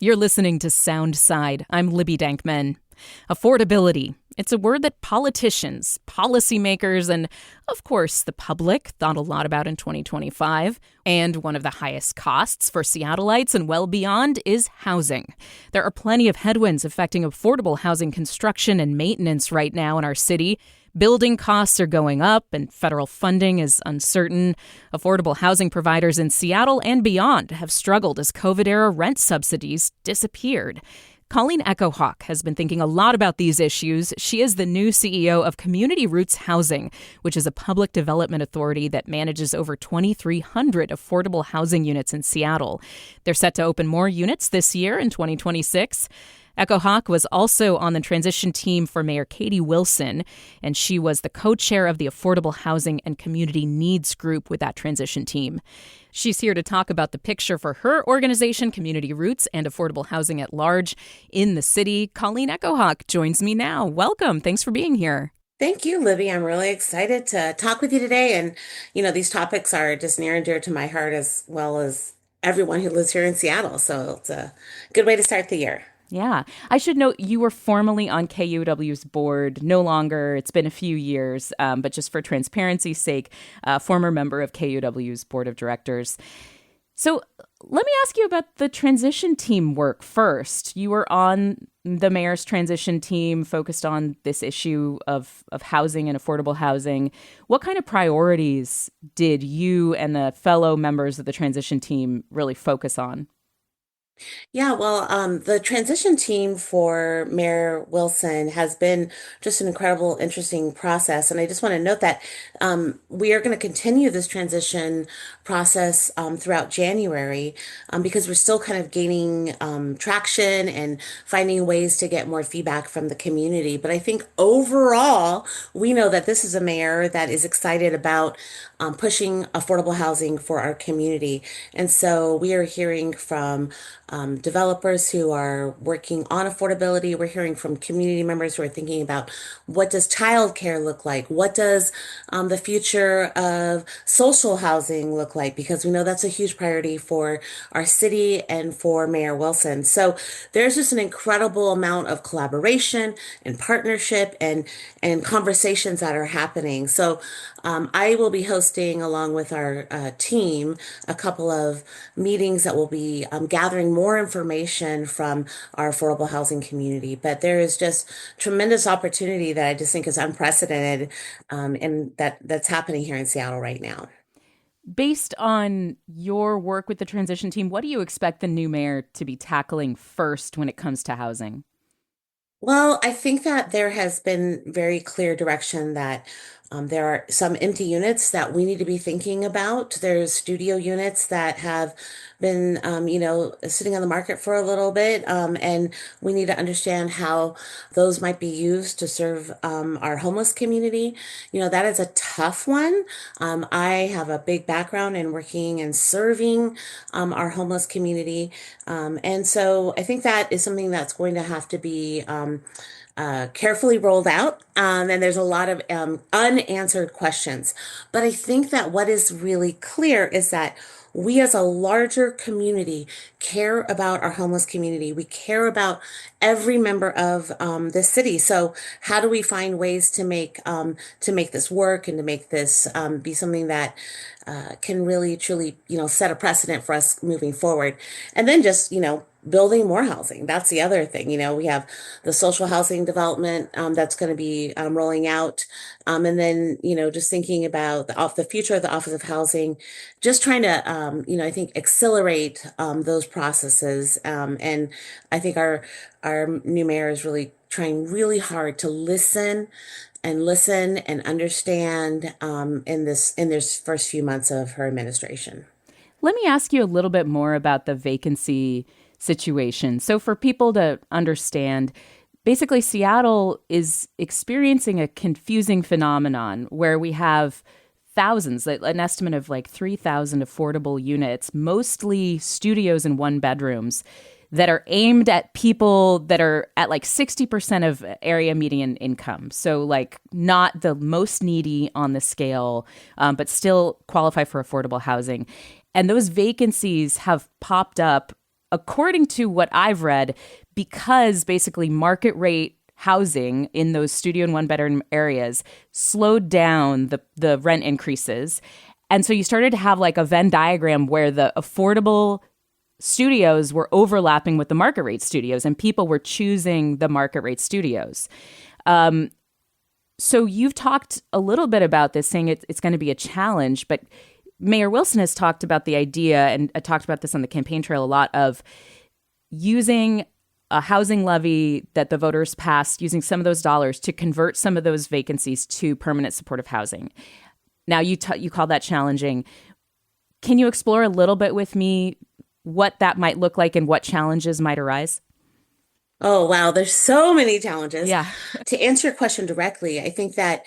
You're listening to Soundside. I'm Libby Dankman. Affordability. It's a word that politicians, policymakers, and, of course, the public thought a lot about in 2025. And one of the highest costs for Seattleites and well beyond is housing. There are plenty of headwinds affecting affordable housing construction and maintenance right now in our city. Building costs are going up and federal funding is uncertain. Affordable housing providers in Seattle and beyond have struggled as COVID-era rent subsidies disappeared. Colleen Echohawk has been thinking a lot about these issues. She is the new CEO of Community Roots Housing, which is a public development authority that manages over 2,300 affordable housing units in Seattle. They're set to open more units this year in 2026. Echohawk was also on the transition team for Mayor Katie Wilson, and she was the co-chair of the Affordable Housing and Community Needs Group with that transition team. She's here to talk about the picture for her organization, Community Roots, and affordable housing at large in the city. Colleen Echohawk joins me now. Welcome. Thanks for being here. Thank you, Libby. I'm really excited to talk with you today. And, these topics are just near and dear to my heart as well as everyone who lives here in Seattle. So it's a good way to start the year. Yeah. I should note you were formerly on KUOW's board, no longer. It's been a few years, but just for transparency's sake, former member of KUOW's board of directors. So let me ask you about the transition team work first. You were on the mayor's transition team focused on this issue of housing and affordable housing. What kind of priorities did you and the fellow members of the transition team really focus on? Yeah, well, the transition team for Mayor Wilson has been just an incredible, interesting process. And I just want to note that we are going to continue this transition process throughout January because we're still kind of gaining traction and finding ways to get more feedback from the community. But I think overall, we know that this is a mayor that is excited about pushing affordable housing for our community. And so we are hearing from developers who are working on affordability. We're hearing from community members who are thinking about what does childcare look like? What does the future of social housing look like? Because we know that's a huge priority for our city and for Mayor Wilson. So there's just an incredible amount of collaboration and partnership and conversations that are happening. So I will be hosting, along with our team, a couple of meetings that will be gathering more information from our affordable housing community. But there is just tremendous opportunity that I just think is unprecedented, and that's happening here in Seattle right now. Based on your work with the transition team, what do you expect the new mayor to be tackling first when it comes to housing? Well, I think that there has been very clear direction that there are some empty units that we need to be thinking about. There's studio units that have been, sitting on the market for a little bit, and we need to understand how those might be used to serve our homeless community. That is a tough one. I have a big background in working and serving our homeless community, and so I think that is something that's going to have to be carefully rolled out. And there's a lot of unanswered questions. But I think that what is really clear is that we as a larger community care about our homeless community. We care about every member of the city. So how do we find ways to make this work and to make this be something that can really truly set a precedent for us moving forward? And then just building more housing. That's the other thing. We have the social housing development that's going to be rolling out. And then, just thinking about the future of the Office of Housing, just trying to, I think accelerate those processes. And I think our new mayor is really trying really hard to listen and understand in this first few months of her administration. Let me ask you a little bit more about the vacancy situation. So for people to understand, basically Seattle is experiencing a confusing phenomenon where we have thousands, an estimate of like 3,000 affordable units, mostly studios and one bedrooms that are aimed at people that are at like 60% of area median income. So like not the most needy on the scale, but still qualify for affordable housing. And those vacancies have popped up according to what I've read, because basically market rate housing in those studio and one bedroom areas slowed down the rent increases. And so you started to have like a Venn diagram where the affordable studios were overlapping with the market rate studios, and people were choosing the market rate studios. So you've talked a little bit about this, saying it's going to be a challenge, but Mayor Wilson has talked about the idea, and I talked about this on the campaign trail a lot, of using a housing levy that the voters passed, using some of those dollars to convert some of those vacancies to permanent supportive housing. Now, you call that challenging. Can you explore a little bit with me what that might look like and what challenges might arise? Oh, wow. There's so many challenges. Yeah. To answer your question directly, I think that,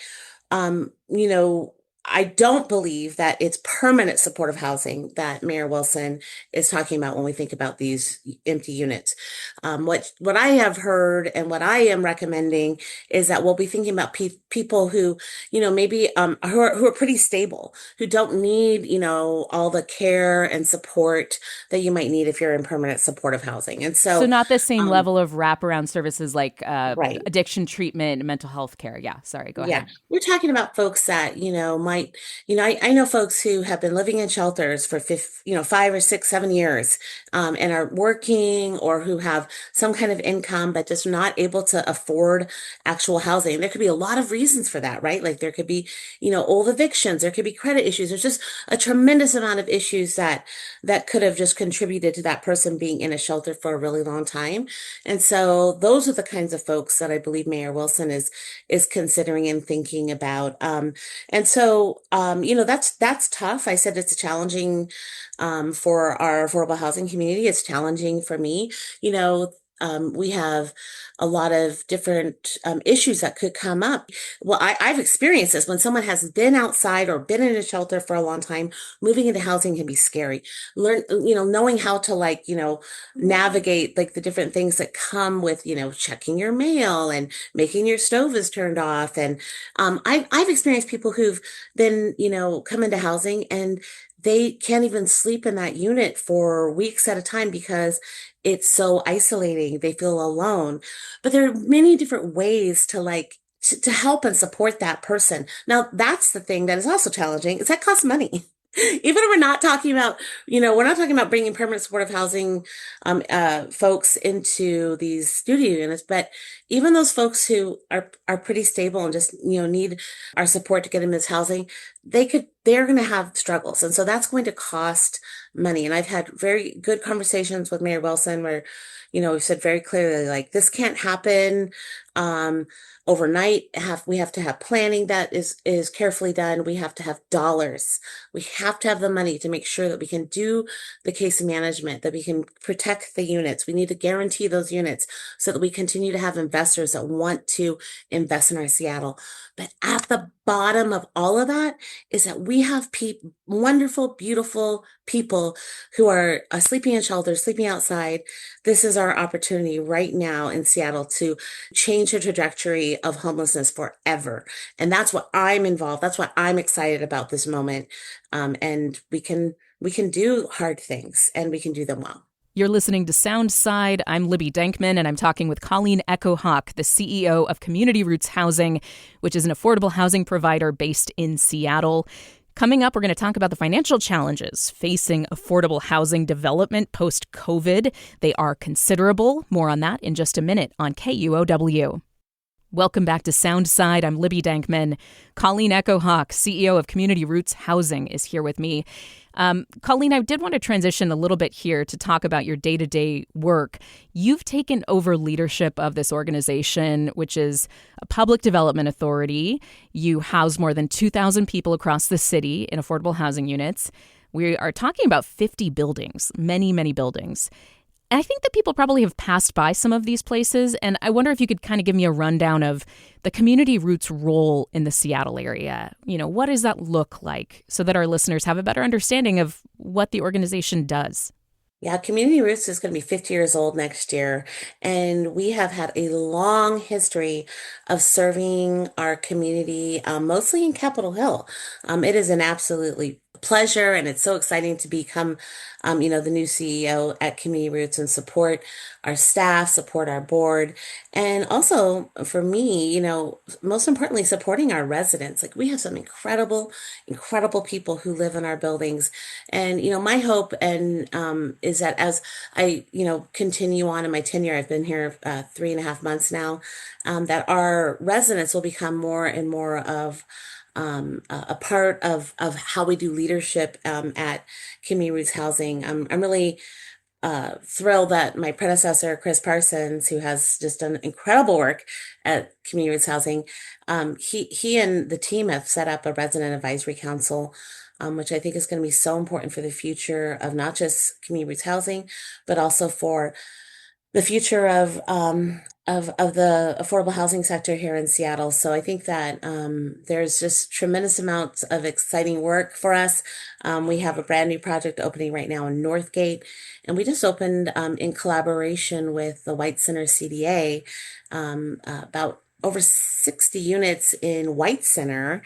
you know, I don't believe that it's permanent supportive housing that Mayor Wilson is talking about when we think about these empty units. What I have heard and what I am recommending is that we'll be thinking about people who, maybe who are pretty stable, who don't need, all the care and support that you might need if you're in permanent supportive housing. And So so, not the same um, level of wraparound services like right. addiction treatment, mental health care. Yeah, sorry, go Yeah, ahead. we're talking about folks that, might, I know folks who have been living in shelters for 5 or 6, 7 years, and are working, or who have some kind of income, but just not able to afford actual housing. There could be a lot of reasons for that, right? Like there could be, old evictions, there could be credit issues. There's just a tremendous amount of issues that could have just contributed to that person being in a shelter for a really long time. And so those are the kinds of folks that I believe Mayor Wilson is considering and thinking about. And so, that's tough. I said it's challenging for our affordable housing community. It's challenging for me. We have a lot of different issues that could come up. Well, I've experienced this when someone has been outside or been in a shelter for a long time. Moving into housing can be scary. Knowing how to navigate like the different things that come with, checking your mail and making your stove is turned off. And I've experienced people who've been, come into housing and they can't even sleep in that unit for weeks at a time because it's so isolating. They feel alone. But there are many different ways to help and support that person. Now, that's the thing that is also challenging is that costs money. Even if we're not talking about, we're not talking about bringing permanent supportive housing folks into these studio units, but even those folks who are pretty stable and just, need our support to get in this housing, they're going to have struggles. And so that's going to cost money. And I've had very good conversations with Mayor Wilson where, we've said very clearly, like, this can't happen. Overnight. We have to have planning that is carefully done. We have to have dollars. We have to have the money to make sure that we can do the case management, that we can protect the units. We need to guarantee those units so that we continue to have investors that want to invest in our Seattle. But at the bottom of all of that is that we have wonderful, beautiful people who are sleeping in shelters, sleeping outside. This is our opportunity right now in Seattle to change the trajectory of homelessness forever. And that's what I'm involved. That's what I'm excited about this moment. And we can do hard things and we can do them well. You're listening to Soundside. I'm Libby Denkman, and I'm talking with Colleen Echohawk, the CEO of Community Roots Housing, which is an affordable housing provider based in Seattle. Coming up, we're going to talk about the financial challenges facing affordable housing development post-COVID. They are considerable. More on that in just a minute on KUOW. Welcome back to Soundside. I'm Libby Denkman. Colleen Echohawk, CEO of Community Roots Housing, is here with me. Colleen, I did want to transition a little bit here to talk about your day-to-day work. You've taken over leadership of this organization, which is a public development authority. You house more than 2,000 people across the city in affordable housing units. We are talking about 50 buildings, many, many buildings. And I think that people probably have passed by some of these places, and I wonder if you could kind of give me a rundown of the Community Roots role in the Seattle area. What does that look like so that our listeners have a better understanding of what the organization does? Yeah, Community Roots is going to be 50 years old next year, and we have had a long history of serving our community, mostly in Capitol Hill. It is an absolutely pleasure, and it's so exciting to become, the new CEO at Community Roots and support our staff, support our board, and also for me, most importantly, supporting our residents. Like we have some incredible people who live in our buildings, and my hope and is that as I continue on in my tenure, I've been here 3.5 months now, that our residents will become more and more of a part of how we do leadership at Community Roots Housing. I'm really thrilled that my predecessor, Chris Parsons, who has just done incredible work at Community Roots Housing, he and the team have set up a resident advisory council, which I think is going to be so important for the future of not just Community Roots Housing, but also for the future of the affordable housing sector here in Seattle. So I think that there's just tremendous amounts of exciting work for us. We have a brand new project opening right now in Northgate, and we just opened in collaboration with the White Center CDA about over 60 units in White Center,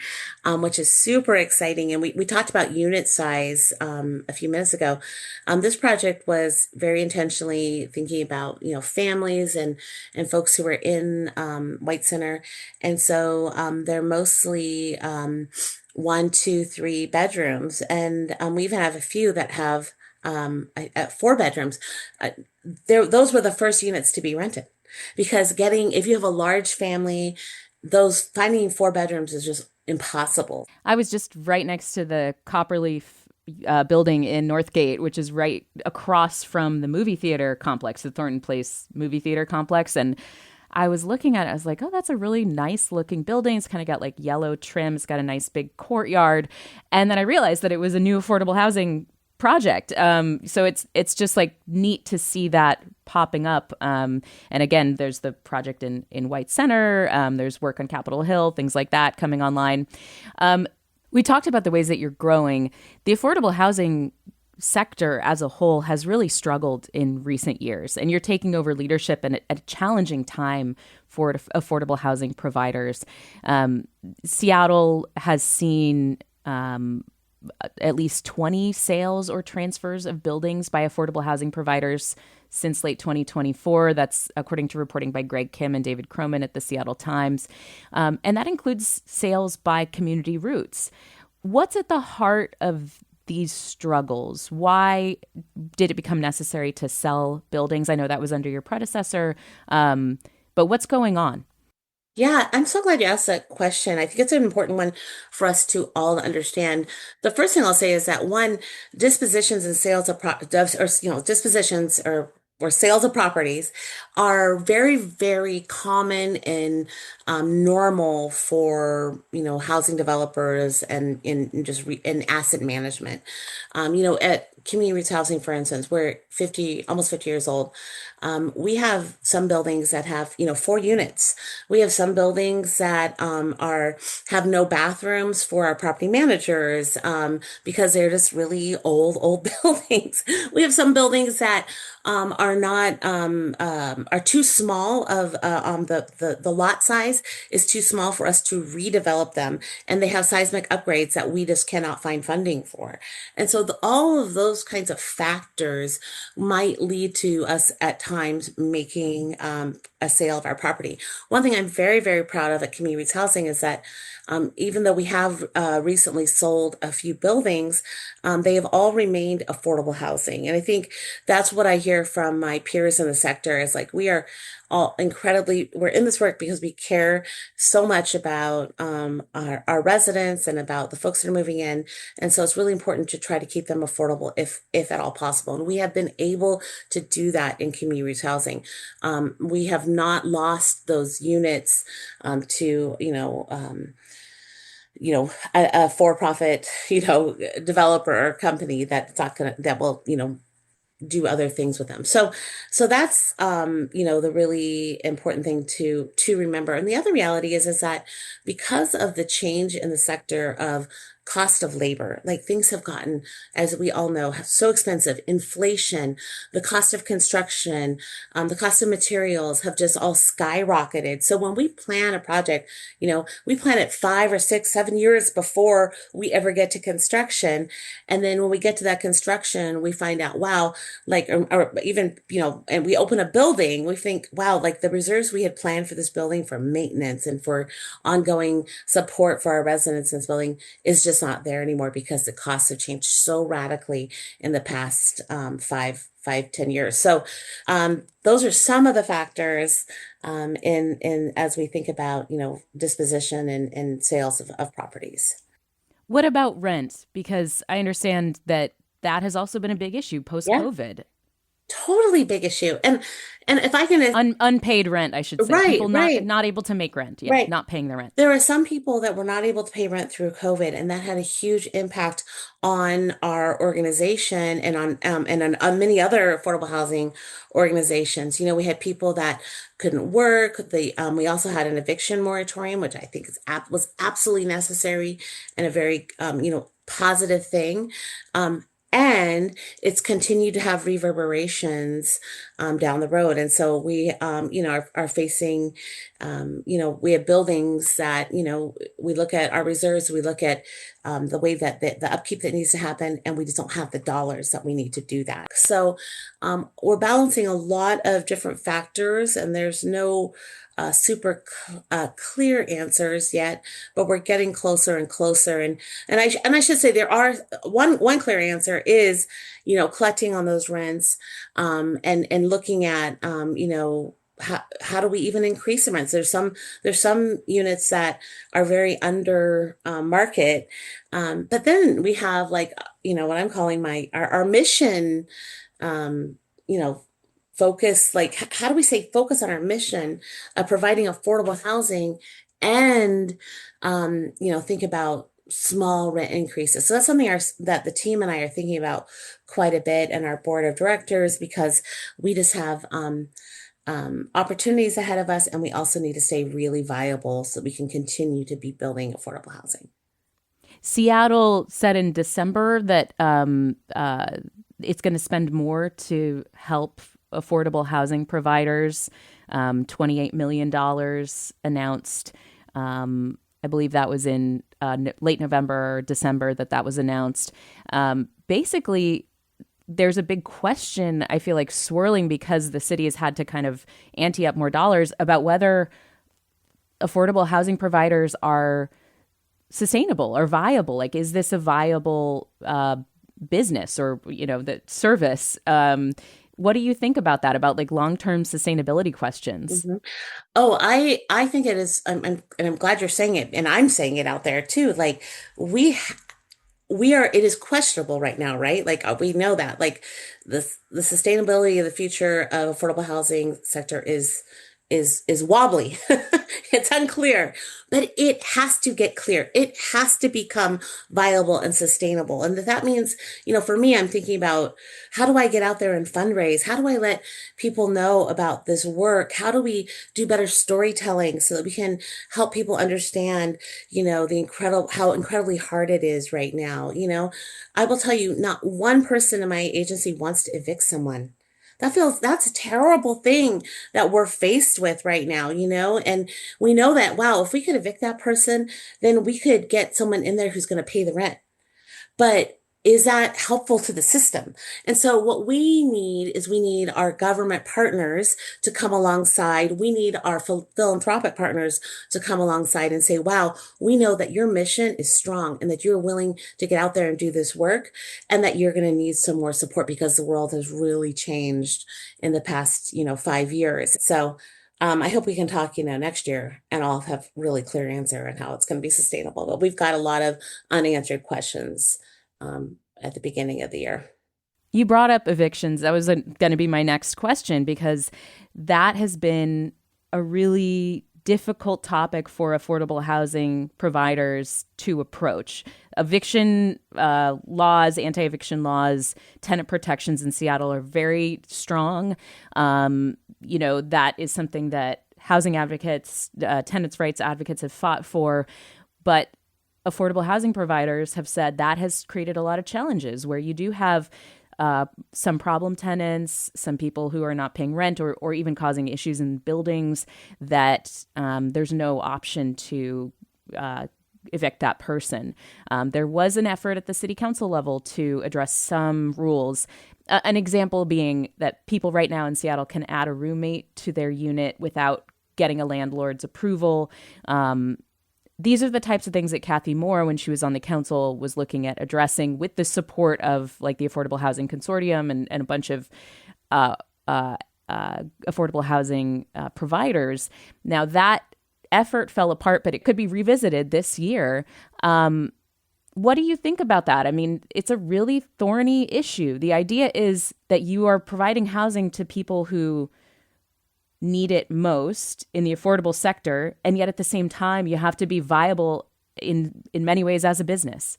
which is super exciting. And we talked about unit size a few minutes ago. This project was very intentionally thinking about, families and folks who are in White Center. And so they're mostly 1, 2, 3 bedrooms. And we even have a few that have 4 bedrooms. Those were the first units to be rented. Because if you have a large family, finding 4 bedrooms is just impossible. I was just right next to the Copperleaf building in Northgate, which is right across from the movie theater complex, the Thornton Place movie theater complex. And I was looking at it, I was like, oh, that's a really nice looking building. It's kind of got like yellow trim. It's got a nice big courtyard. And then I realized that it was a new affordable housing project. So it's just like neat to see that popping up. And again, there's the project in White Center. There's work on Capitol Hill, things like that coming online. We talked about the ways that you're growing. The affordable housing sector as a whole has really struggled in recent years, and you're taking over leadership at a challenging time for affordable housing providers. Seattle has seen at least 20 sales or transfers of buildings by affordable housing providers since late 2024. That's according to reporting by Greg Kim and David Croman at the Seattle Times. And that includes sales by Community Roots. What's at the heart of these struggles? Why did it become necessary to sell buildings? I know that was under your predecessor, but what's going on? Yeah, I'm so glad you asked that question. I think it's an important one for us to all understand. The first thing I'll say is that one, dispositions and sales of dispositions or sales of properties are very, very common and normal for housing developers and in asset management. At Community Roots Housing, for instance, we're almost 50 years old. We have some buildings that have 4 units. We have some buildings that have no bathrooms for our property managers because they're just really old buildings. We have some buildings that are too small of the lot size is too small for us to redevelop them, and they have seismic upgrades that we just cannot find funding for. And so all of those kinds of factors might lead to us at times making a sale of our property. One thing I'm very, very proud of at Community Roots Housing is that even though we have recently sold a few buildings, they have all remained affordable housing. And I think that's what I hear from my peers in the sector is like, we're in this work because we care so much about our residents and about the folks that are moving in. And so it's really important to try to keep them affordable if at all possible. And we have been able to do that in Community Roots Housing. We have not lost those units to, a for-profit, developer or company that will, do other things with them. So that's, the really important thing to remember. And the other reality is that because of the change in the sector of cost of labor. Like things have gotten, as we all know, so expensive. Inflation, the cost of construction, the cost of materials have just all skyrocketed. So when we plan a project, we plan it 5 or 6, 7 years before we ever get to construction. And then when we get to that construction, we find out, wow, like, or even, and we open a building, we think, wow, like the reserves we had planned for this building for maintenance and for ongoing support for our residents in this building is just not there anymore because the costs have changed so radically in the past 5, 10 years. So those are some of the factors in as we think about, disposition and sales of properties. What about rent? Because I understand that has also been a big issue Yeah, post-COVID. totally big issue. And if I can, Unpaid rent, I should say. right, People not right, not able to make rent. Yeah, right. not paying the rent. There are some people that were not able to pay rent through COVID, and that had a huge impact on our organization and on many other affordable housing organizations. We had people that couldn't work. We also had an eviction moratorium, which I think was absolutely necessary and a very positive thing. And it's continued to have reverberations down the road. And so we, are facing, we have buildings that, we look at our reserves, we look at the way that the upkeep that needs to happen, and we just don't have the dollars that we need to do that. So we're balancing a lot of different factors, and there's no super clear answers yet, but we're getting closer and closer. And I should say there are one clear answer is, collecting on those rents, and looking at, how do we even increase the rents? There's some units that are very under market, but then we have like, what I'm calling our mission, you know focus, like how do we say focus on our mission of providing affordable housing and think about small rent increases. So that's something that the team and I are thinking about quite a bit, and our board of directors, because we just have opportunities ahead of us, and we also need to stay really viable so we can continue to be building affordable housing. Seattle said in December that it's going to spend more to help affordable housing providers. $28 million announced. I believe that was in late November or December that was announced. Basically, there's a big question, I feel like, swirling because the city has had to kind of ante up more dollars about whether affordable housing providers are sustainable or viable. Like, is this a viable business or, the service? What do you think about that, about like long-term sustainability questions? Mm-hmm. Oh, I think it is. And I'm glad you're saying it, and I'm saying it out there too. Like we are. It is questionable right now, right? Like we know that, like the sustainability of the future of affordable housing sector is wobbly. It's unclear, but it has to get clear. It has to become viable and sustainable. And that means, for me, I'm thinking about how do I get out there and fundraise? How do I let people know about this work? How do we do better storytelling so that we can help people understand, how incredibly hard it is right now? I will tell you, not one person in my agency wants to evict someone. That's a terrible thing that we're faced with right now, and we know that, wow, if we could evict that person, then we could get someone in there who's going to pay the rent. But is that helpful to the system? And so what we need our government partners to come alongside. We need our philanthropic partners to come alongside and say, wow, we know that your mission is strong and that you're willing to get out there and do this work, and that you're going to need some more support because the world has really changed in the past, 5 years. So I hope we can talk, next year, and I'll have really clear answer on how it's going to be sustainable. But we've got a lot of unanswered questions at the beginning of the year. You brought up evictions. That was going to be my next question, because that has been a really difficult topic for affordable housing providers to approach. Eviction laws, anti-eviction laws, tenant protections in Seattle are very strong. That is something that housing advocates, tenants' rights advocates have fought for. But affordable housing providers have said that has created a lot of challenges where you do have some problem tenants, some people who are not paying rent or even causing issues in buildings that there's no option to evict that person. There was an effort at the city council level to address some rules. An example being that people right now in Seattle can add a roommate to their unit without getting a landlord's approval. These are the types of things that Kathy Moore, when she was on the council, was looking at addressing with the support of like the Affordable Housing Consortium and a bunch of affordable housing providers. Now that effort fell apart, but it could be revisited this year. What do you think about that? I mean, it's a really thorny issue. The idea is that you are providing housing to people who need it most in the affordable sector, and yet at the same time, you have to be viable in many ways as a business.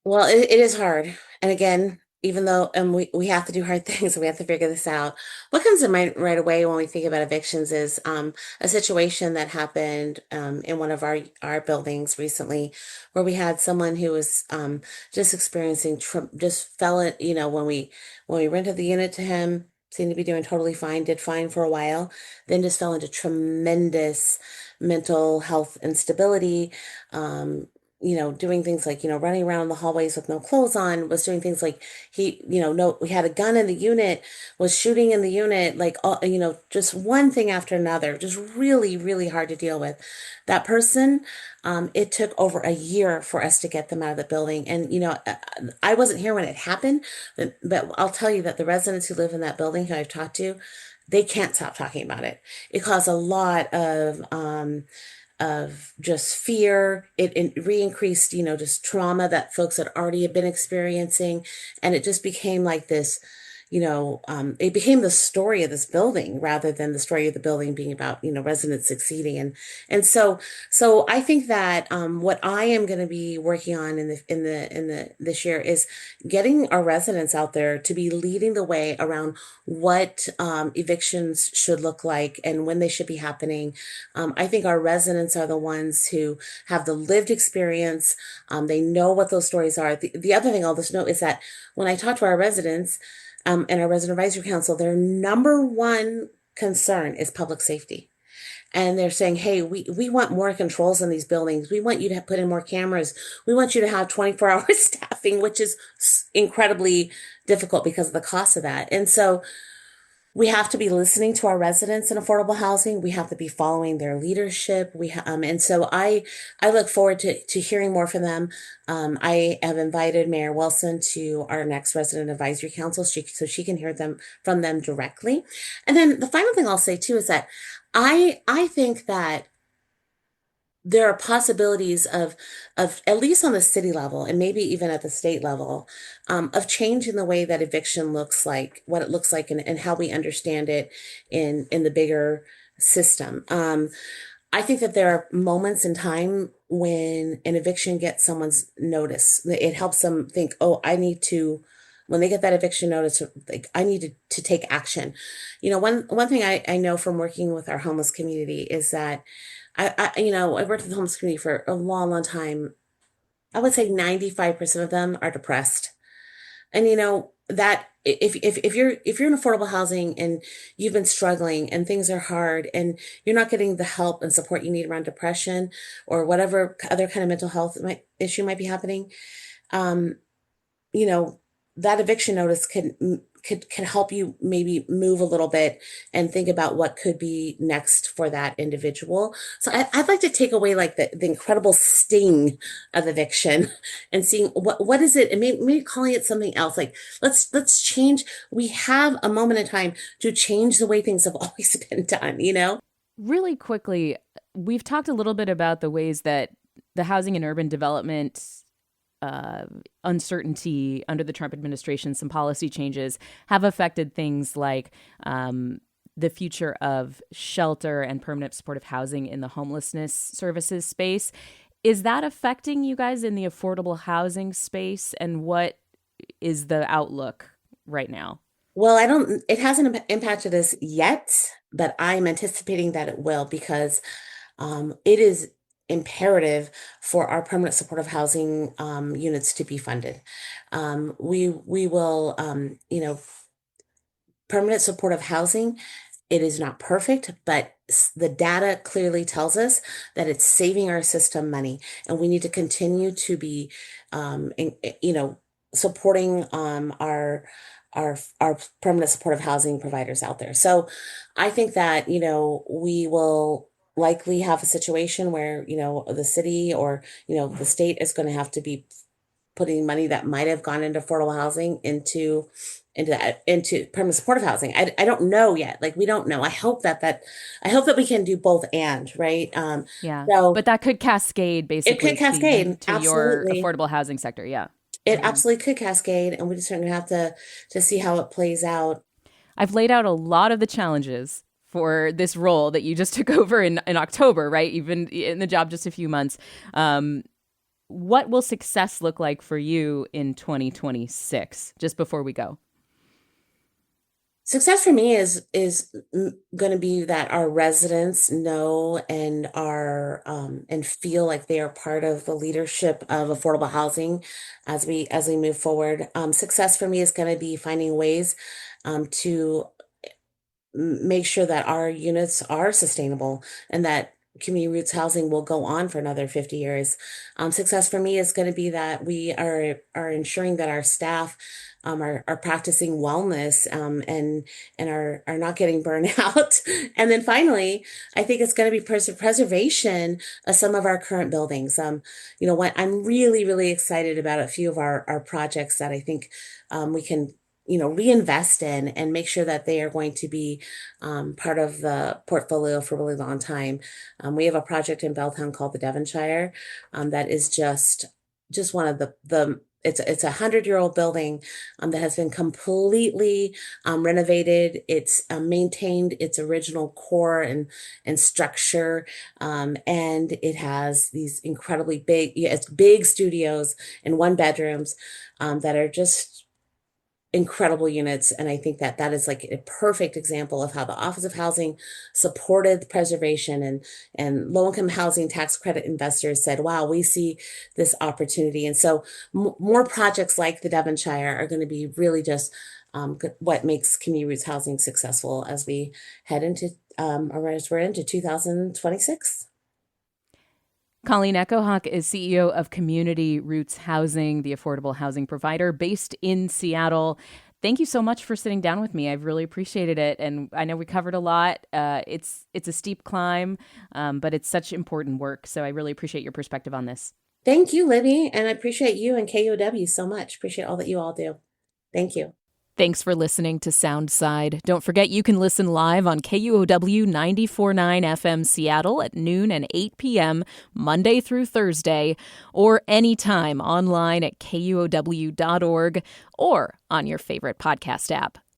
Well, it is hard. And again, even though we have to do hard things and we have to figure this out, what comes to mind right away when we think about evictions is a situation that happened in one of our buildings recently, where we had someone who was just experiencing just fell in, when we rented the unit to him, seemed to be doing totally fine, did fine for a while, then just fell into tremendous mental health instability. Doing things like, running around the hallways with no clothes on, was doing things like no, we had a gun in the unit, was shooting in the unit, like, just one thing after another, just really, really hard to deal with. That person, it took over a year for us to get them out of the building. And, I wasn't here when it happened, but I'll tell you that the residents who live in that building who I've talked to, they can't stop talking about it. It caused a lot of just fear. It re-increased, just trauma that folks had already been experiencing. And it just became like this, it became the story of this building rather than the story of the building being about, residents succeeding. And so I think that what I am going to be working on in the this year is getting our residents out there to be leading the way around what evictions should look like and when they should be happening. I think our residents are the ones who have the lived experience. They know what those stories are. The other thing I'll just note is that when I talk to our residents, and our resident advisory council, their number one concern is public safety. And they're saying, hey, we want more controls in these buildings. We want you to put in more cameras. We want you to have 24-hour staffing, which is incredibly difficult because of the cost of that. And so we have to be listening to our residents in affordable housing. We have to be following their leadership. And so I look forward to hearing more from them. I have invited Mayor Wilson to our next resident advisory council, so she can hear from them directly. And then the final thing I'll say too is that I think that there are possibilities of at least on the city level and maybe even at the state level, of changing the way that eviction looks like, what it looks like, and how we understand it in the bigger system. I think that there are moments in time when an eviction gets someone's notice. It helps them think, oh, when they get that eviction notice, like, I need to take action. One thing I know from working with our homeless community is that I worked with the homeless community for a long, long time. I would say 95% of them are depressed. And that if you're in affordable housing and you've been struggling and things are hard and you're not getting the help and support you need around depression or whatever other kind of mental health issue might be happening, um, you know, that eviction notice could help you maybe move a little bit and think about what could be next for that individual. So I'd like to take away like the incredible sting of eviction and seeing what is it, and maybe calling it something else. Like let's change. We have a moment in time to change the way things have always been done. Really quickly, we've talked a little bit about the ways that the housing and urban development uncertainty under the Trump administration, some policy changes have affected things like the future of shelter and permanent supportive housing in the homelessness services space. Is that affecting you guys in the affordable housing space? And what is the outlook right now? Well, it hasn't impacted us yet, but I'm anticipating that it will because it is imperative for our permanent supportive housing units to be funded. We will, permanent supportive housing, it is not perfect, but the data clearly tells us that it's saving our system money, and we need to continue to be, supporting our permanent supportive housing providers out there. So, I think that we will likely have a situation where the city or the state is going to have to be putting money that might have gone into affordable housing into permanent supportive housing. I don't know yet. Like we don't know. I hope that we can do both and, right? Yeah. So But that could cascade it could basically cascade. to your Absolutely. affordable housing sector. Yeah. It absolutely could cascade, and we just going to have to see how it plays out. I've laid out a lot of the challenges for this role that you just took over in October, right? You've been in the job just a few months. What will success look like for you in 2026, just before we go? Success for me is going to be that our residents know and are and feel like they are part of the leadership of affordable housing as we move forward. Success for me is going to be finding ways to make sure that our units are sustainable and that community roots housing will go on for another 50 years. Success for me is going to be that we are ensuring that our staff are practicing wellness and are not getting burned out. And then finally, I think it's going to be preservation of some of our current buildings. What I'm really, really excited about a few of our projects that I think we can reinvest in and make sure that they are going to be part of the portfolio for a really long time. We have a project in Belltown called the Devonshire that is just one of the it's 100-year-old building that has been completely renovated. It's maintained its original core and structure, and it has these incredibly big, it's big studios and one bedrooms that are just incredible units. And I think that that is like a perfect example of how the Office of Housing supported preservation and low-income housing tax credit investors said, wow, we see this opportunity. And so more projects like the Devonshire are going to be really just what makes community roots housing successful as we head into or as we're into 2026. Colleen Echohawk is CEO of Community Roots Housing, the affordable housing provider based in Seattle. Thank you so much for sitting down with me. I've really appreciated it. And I know we covered a lot. It's a steep climb, but it's such important work. So I really appreciate your perspective on this. Thank you, Libby. And I appreciate you and KUOW so much. Appreciate all that you all do. Thank you. Thanks for listening to Soundside. Don't forget you can listen live on KUOW 94.9 FM Seattle at noon and 8 p.m. Monday through Thursday, or anytime online at KUOW.org or on your favorite podcast app.